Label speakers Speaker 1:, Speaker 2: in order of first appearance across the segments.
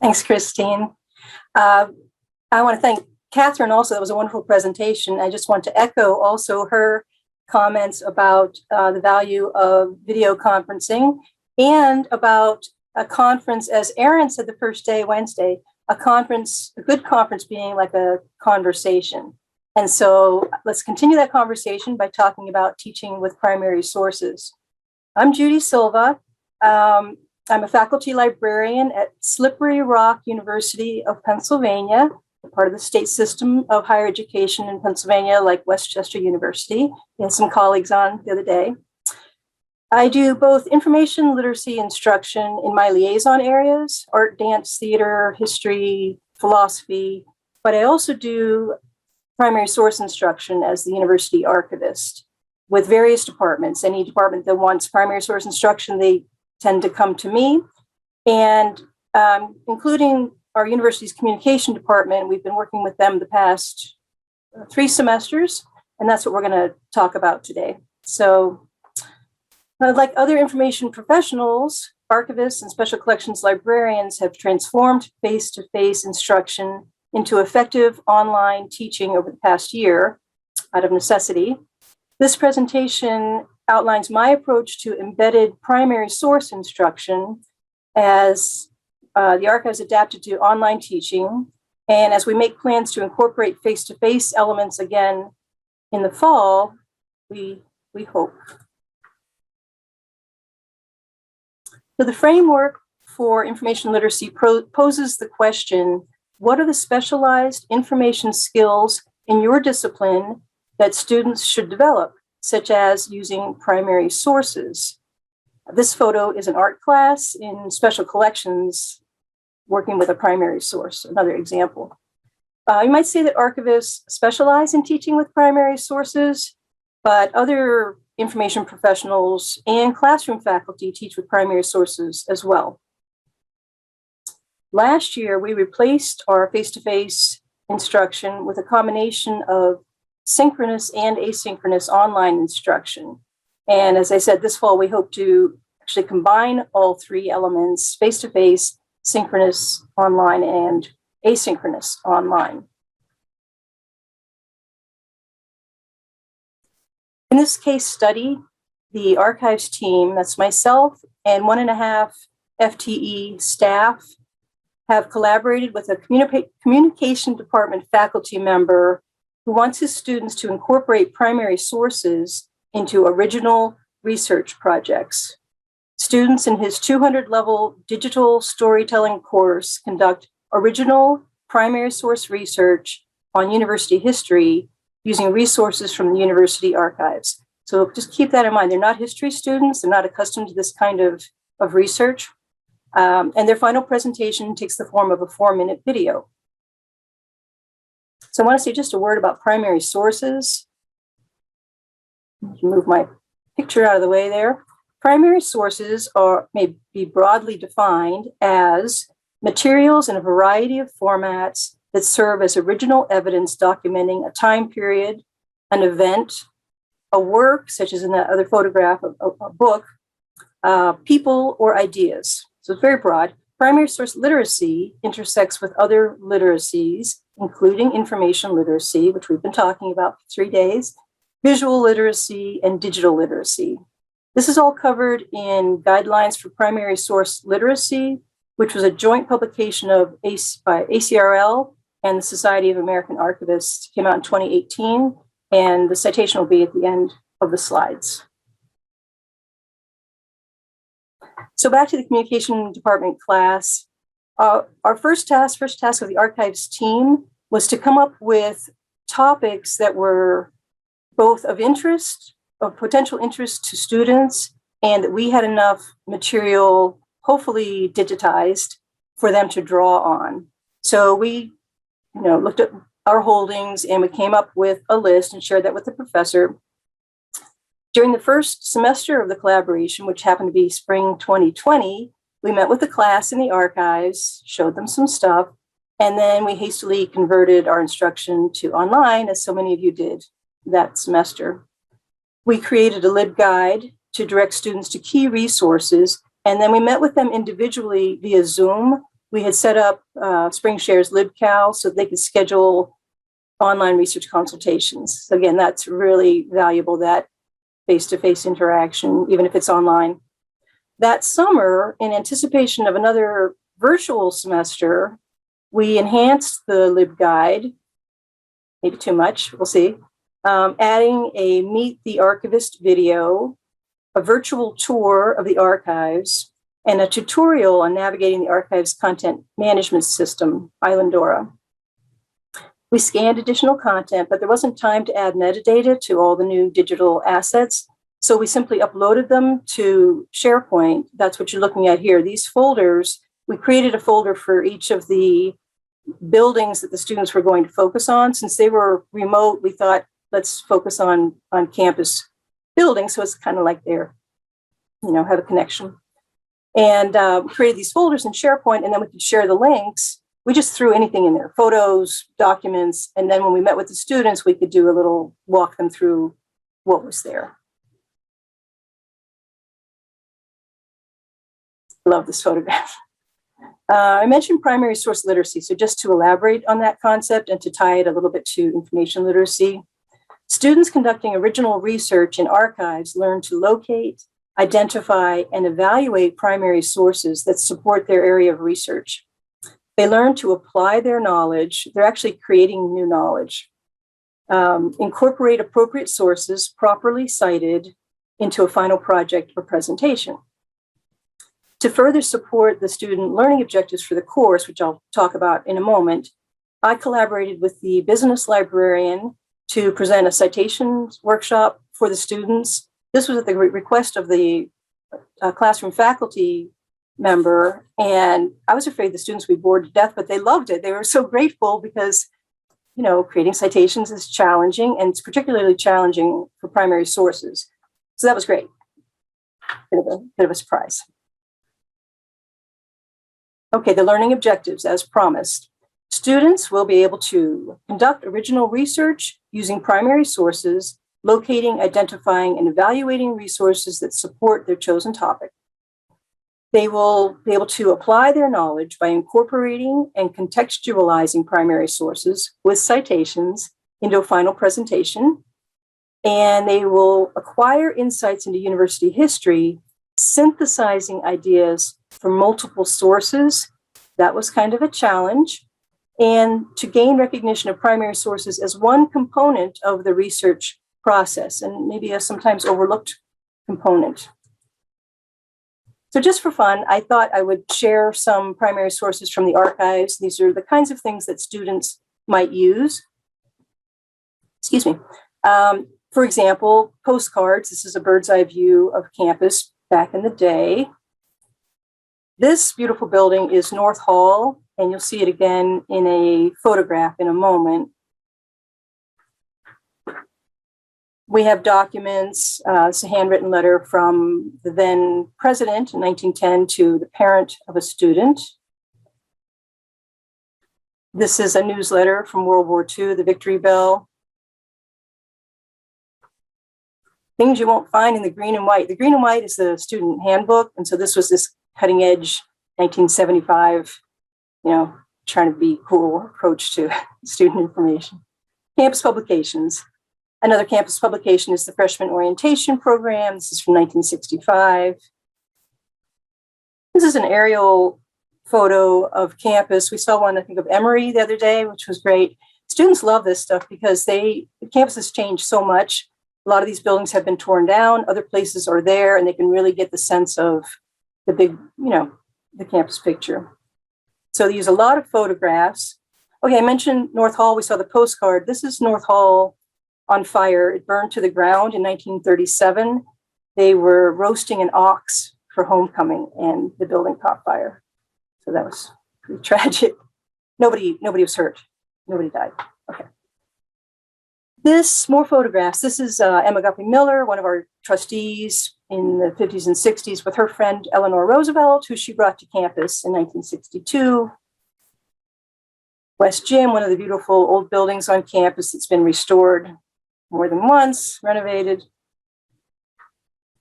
Speaker 1: Thanks, Christine. I want to thank Catherine also. That was a wonderful presentation. I just want to echo also her comments about the value of video conferencing and about a conference, as Erin said the first day, Wednesday, a good conference being like a conversation. And so let's continue that conversation by talking about teaching with primary sources. I'm Judy Silva. I'm a faculty librarian at Slippery Rock University of Pennsylvania, part of the state system of higher education in Pennsylvania, like Westchester University. We had some colleagues on the other day. I do both information literacy instruction in my liaison areas, art, dance, theater, history, philosophy, but I also do primary source instruction as the university archivist with various departments. Any department that wants primary source instruction, they tend to come to me, and including our university's communication department. We've been working with them the past 3 semesters, and that's what we're going to talk about today. So, like other information professionals, archivists and special collections librarians have transformed face-to-face instruction into effective online teaching over the past year out of necessity. This presentation outlines my approach to embedded primary source instruction as the archives adapted to online teaching, and as we make plans to incorporate face-to-face elements again in the fall, we hope. So the framework for information literacy poses the question, what are the specialized information skills in your discipline that students should develop, such as using primary sources? This photo is an art class in special collections working with a primary source, another example. You might say that archivists specialize in teaching with primary sources, but other information professionals and classroom faculty teach with primary sources as well. Last year, we replaced our face-to-face instruction with a combination of synchronous and asynchronous online instruction. And as I said, this fall, we hope to actually combine all 3 elements, face-to-face, synchronous online, and asynchronous online. In this case study, the archives team, that's myself and 1.5 FTE staff, have collaborated with a communication department faculty member who wants his students to incorporate primary sources into original research projects. Students in his 200-level digital storytelling course conduct original primary source research on university history using resources from the university archives. So just keep that in mind. They're not history students. They're not accustomed to this kind of research. And their final presentation takes the form of a 4-minute video. So I want to say just a word about primary sources. Move my picture out of the way there. Primary sources may be broadly defined as materials in a variety of formats that serve as original evidence documenting a time period, an event, a work, such as in that other photograph, a book, people, or ideas. So it's very broad. Primary source literacy intersects with other literacies, including information literacy, which we've been talking about for 3 days, visual literacy, and digital literacy. This is all covered in Guidelines for Primary Source Literacy, which was a joint publication by ACRL and the Society of American Archivists, came out in 2018, and the citation will be at the end of the slides. So back to the communication department class. Our first task of the archives team was to come up with topics that were both of interest, of potential interest to students, and that we had enough material, hopefully digitized, for them to draw on. So we, looked at our holdings and we came up with a list and shared that with the professor. During the first semester of the collaboration, which happened to be spring 2020, we met with the class in the archives, showed them some stuff, and then we hastily converted our instruction to online, as so many of you did that semester. We created a LibGuide to direct students to key resources, and then we met with them individually via Zoom we had set up SpringShare's LibCal so they could schedule online research consultations. So again, that's really valuable, that face-to-face interaction, even if it's online. That summer, in anticipation of another virtual semester, we enhanced the LibGuide, maybe too much, we'll see, adding a Meet the Archivist video, a virtual tour of the archives, and a tutorial on navigating the archives content management system, Islandora. We scanned additional content, but there wasn't time to add metadata to all the new digital assets. So we simply uploaded them to SharePoint. That's what you're looking at here. These folders, we created a folder for each of the buildings that the students were going to focus on. Since they were remote, we thought, let's focus on campus buildings. So it's kind of like they're, have a connection. And created these folders in SharePoint, and then we could share the links. We just threw anything in there, photos, documents. And then when we met with the students, we could do a little walk them through what was there. Love this photograph. I mentioned primary source literacy. So just to elaborate on that concept and to tie it a little bit to information literacy, students conducting original research in archives learn to locate, identify, and evaluate primary sources that support their area of research. They learn to apply their knowledge. They're actually creating new knowledge. Incorporate appropriate sources properly cited into a final project or presentation. To further support the student learning objectives for the course, which I'll talk about in a moment, I collaborated with the business librarian to present a citations workshop for the students. This was at the request of the classroom faculty member, and I was afraid the students would be bored to death, but they loved it. They were so grateful because, creating citations is challenging, and it's particularly challenging for primary sources. So that was great. Bit of a surprise. Okay, the learning objectives, as promised. Students will be able to conduct original research using primary sources, locating, identifying, and evaluating resources that support their chosen topic. They will be able to apply their knowledge by incorporating and contextualizing primary sources with citations into a final presentation. And they will acquire insights into university history, synthesizing ideas from multiple sources. That was kind of a challenge. And to gain recognition of primary sources as one component of the research process, and maybe a sometimes overlooked component. So just for fun, I thought I would share some primary sources from the archives. These are the kinds of things that students might use. Excuse me. For example, postcards. This is a bird's eye view of campus back in the day. This beautiful building is North Hall, and you'll see it again in a photograph in a moment. We have documents. It's a handwritten letter from the then president in 1910 to the parent of a student. This is a newsletter from World War II, the Victory Bell. Things you won't find in the green and white. The green and white is the student handbook. And so this was this cutting edge 1975, trying to be cool approach to student information. Campus publications. Another campus publication is the Freshman Orientation Program. This is from 1965. This is an aerial photo of campus. We saw one, I think, of Emory the other day, which was great. Students love this stuff because the campus has changed so much. A lot of these buildings have been torn down. Other places are there, and they can really get the sense of the big, the campus picture. So they use a lot of photographs. Okay, I mentioned North Hall. We saw the postcard. This is North Hall on fire. It burned to the ground in 1937. They were roasting an ox for homecoming, and the building caught fire. So that was pretty tragic. Nobody was hurt. Nobody died. Okay. More photographs. This is Emma Guppy Miller, one of our trustees in the 50s and 60s, with her friend Eleanor Roosevelt, who she brought to campus in 1962. West Gym, one of the beautiful old buildings on campus that's been restored more than once, renovated.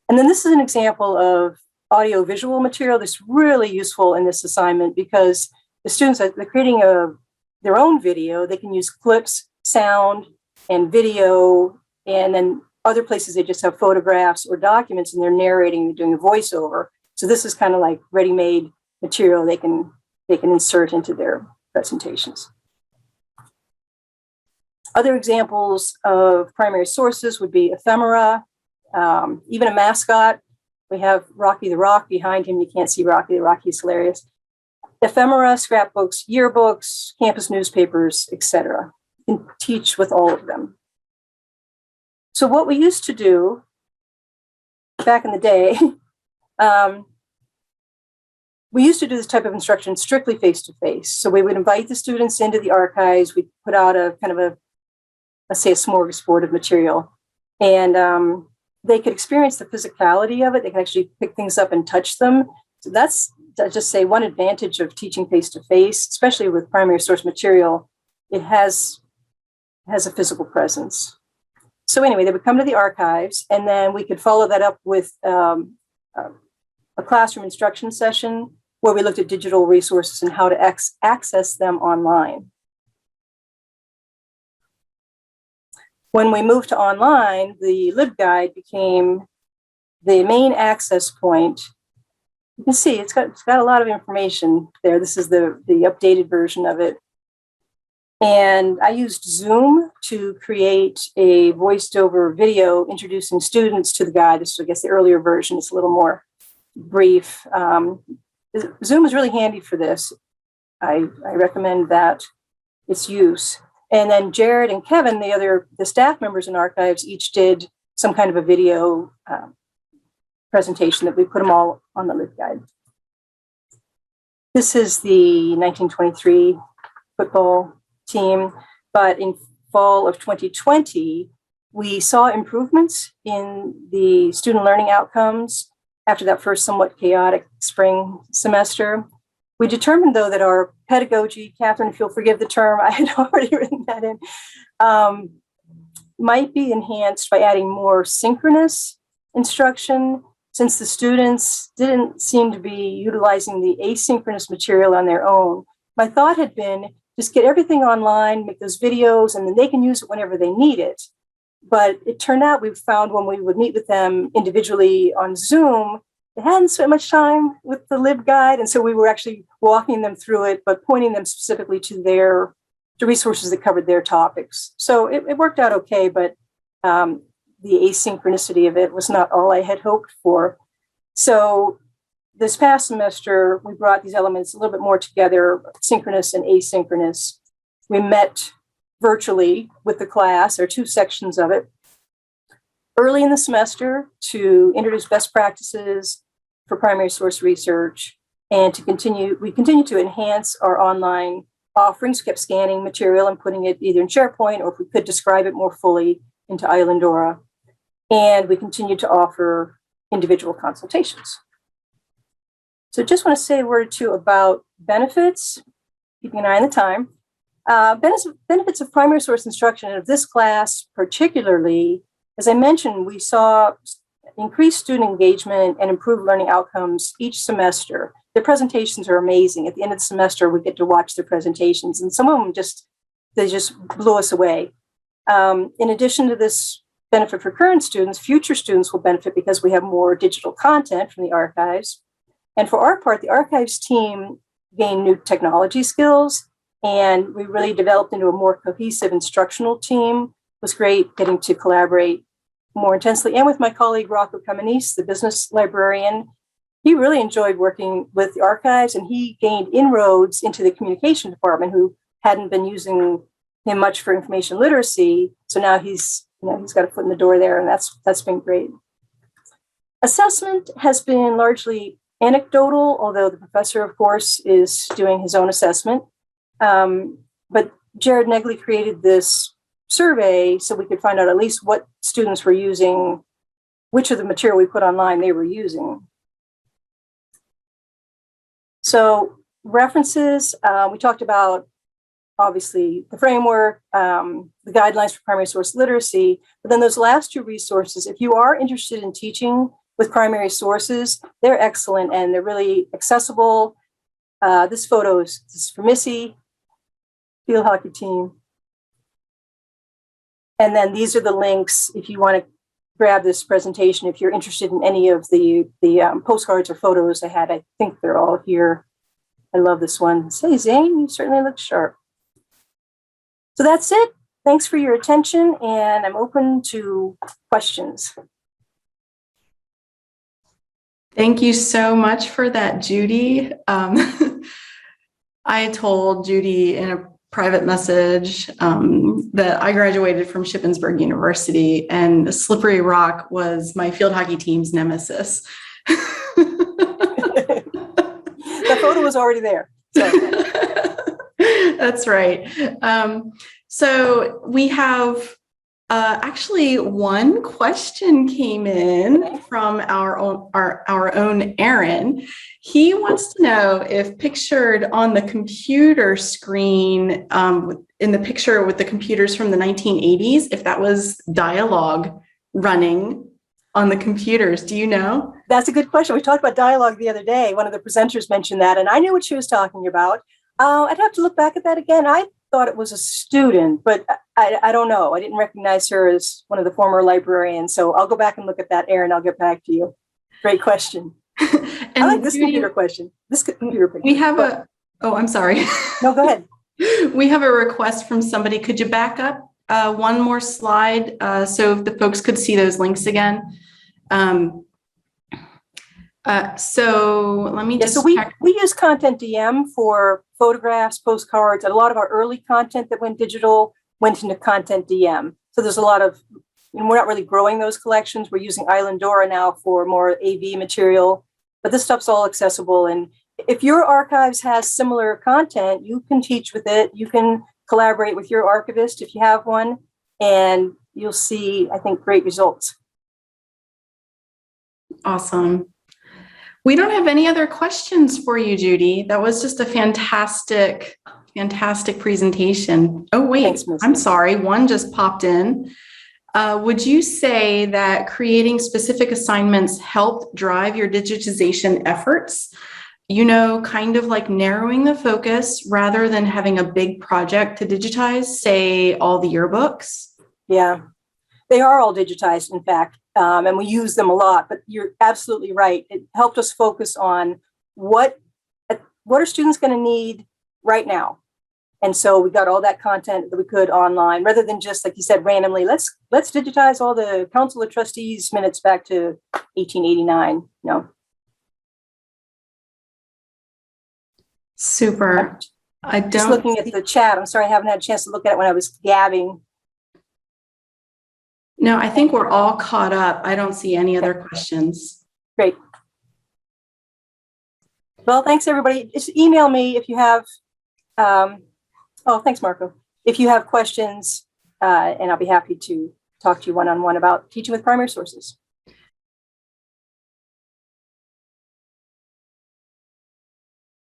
Speaker 1: And then this is an example of audio-visual material that's really useful in this assignment, because the students, they're creating their own video. They can use clips, sound, and video, and then other places they just have photographs or documents and they're narrating, they're doing a voiceover. So this is kind of like ready-made material they can insert into their presentations. Other examples of primary sources would be ephemera, even a mascot. We have Rocky the Rock behind him. You can't see Rocky the Rock, he's hilarious. Ephemera, scrapbooks, yearbooks, campus newspapers, etc. You can teach with all of them. So what we used to do back in the day, we used to do this type of instruction strictly face-to-face. So we would invite the students into the archives. We'd put out a kind of a, let's say, a smorgasbord of material. And they could experience the physicality of it. They can actually pick things up and touch them. So that's, I'll just say, one advantage of teaching face-to-face, especially with primary source material. It has a physical presence. So anyway, they would come to the archives, and then we could follow that up with a classroom instruction session where we looked at digital resources and how to access them online. When we moved to online, the LibGuide became the main access point. You can see it's got a lot of information there. This is the updated version of it. And I used Zoom to create a voiced over video introducing students to the guide. This is, I guess, the earlier version. It's a little more brief. Zoom is really handy for this. I recommend that its use. And then Jared and Kevin, the staff members in archives, each did some kind of a video presentation that we put them all on the LibGuide. This is the 1923 football team, but in fall of 2020, we saw improvements in the student learning outcomes after that first somewhat chaotic spring semester. We determined, though, that our pedagogy, Catherine, if you'll forgive the term, I had already written that in, might be enhanced by adding more synchronous instruction, since the students didn't seem to be utilizing the asynchronous material on their own. My thought had been just get everything online, make those videos, and then they can use it whenever they need it. But it turned out we found when we would meet with them individually on Zoom, they hadn't spent much time with the LibGuide, and so we were actually walking them through it, but pointing them specifically to the resources that covered their topics. So it worked out okay, but the asynchronicity of it was not all I had hoped for. So this past semester, we brought these elements a little bit more together, synchronous and asynchronous. We met virtually with the class, or two sections of it, early in the semester to introduce best practices for primary source research, and we continue to enhance our online offerings, kept scanning material and putting it either in SharePoint, or if we could describe it more fully, into Islandora. And we continue to offer individual consultations. So just want to say a word or two about benefits, keeping an eye on the time. Benefits of primary source instruction, and of this class particularly, as I mentioned, we saw increased student engagement and improved learning outcomes each semester. Their presentations are amazing. At the end of the semester, we get to watch their presentations, and some of them just blew us away. In addition to this benefit for current students, future students will benefit because we have more digital content from the archives. And for our part, the archives team gained new technology skills, and we really developed into a more cohesive instructional team. It was great getting to collaborate more intensely. And with my colleague, Rocco Caminese, the business librarian, he really enjoyed working with the archives, and he gained inroads into the communication department, who hadn't been using him much for information literacy. So now he's got a foot in the door there, and that's been great. Assessment has been largely anecdotal, although the professor, of course, is doing his own assessment. But Jared Negley created this survey so we could find out at least what students were using, which of the material we put online they were using. So references, we talked about, obviously, the framework, the guidelines for primary source literacy, but then those last two resources, if you are interested in teaching with primary sources, they're excellent and they're really accessible. This photo is for Missy, field hockey team. And then these are the links if you want to grab this presentation, if you're interested in any of the postcards or photos I had. I think they're all here. I love this one. Say, Zane, you certainly look sharp. So that's it. Thanks for your attention, and I'm open to questions.
Speaker 2: Thank you so much for that, Judy. I told Judy in a private message that I graduated from Shippensburg University, and Slippery Rock was my field hockey team's nemesis.
Speaker 1: The photo was already there. So.
Speaker 2: That's right. So we have actually one question came in from our own Aaron. He wants to know if pictured on the computer screen in the picture with the computers from the 1980s, if that was dialogue running on the computers. Do you know?
Speaker 1: That's a good question. We talked about dialogue the other day. One of the presenters mentioned that, and I knew what she was talking about. I'd have to look back at that again. I thought it was a student, but I don't know. I didn't recognize her as one of the former librarians. So I'll go back and look at that, Erin. I'll get back to you. Great question. And I like this computer question. This computer picture.
Speaker 2: We have I'm sorry.
Speaker 1: No, go ahead.
Speaker 2: We have a request from somebody. Could you back up one more slide so if the folks could see those links again? So let me just check.
Speaker 1: We use Content DM for photographs, postcards, and a lot of our early content that went digital went into Content DM. So there's a lot of, we're not really growing those collections. We're using Islandora now for more AV material, but this stuff's all accessible. And if your archives has similar content, you can teach with it. You can collaborate with your archivist if you have one, and you'll see, I think, great results.
Speaker 2: Awesome. We don't have any other questions for you, Judy. That was just a fantastic presentation. Oh, wait, thanks, I'm sorry. One just popped in. Would you say that creating specific assignments helped drive your digitization efforts? You know, kind of like narrowing the focus rather than having a big project to digitize, say, all the yearbooks?
Speaker 1: Yeah, they are all digitized, in fact. And we use them a lot, but you're absolutely right. It helped us focus on what are students going to need right now. And so we got all that content that we could online, rather than just, like you said, randomly, let's digitize all the Council of Trustees minutes back to 1889. No.
Speaker 2: Super.
Speaker 1: Just looking at the chat. I'm sorry, I haven't had a chance to look at it when I was gabbing.
Speaker 2: No, I think we're all caught up. I don't see any other questions.
Speaker 1: Great. Well, thanks, everybody. Just email me if you have, thanks, Marco. If you have questions, and I'll be happy to talk to you one-on-one about teaching with primary sources.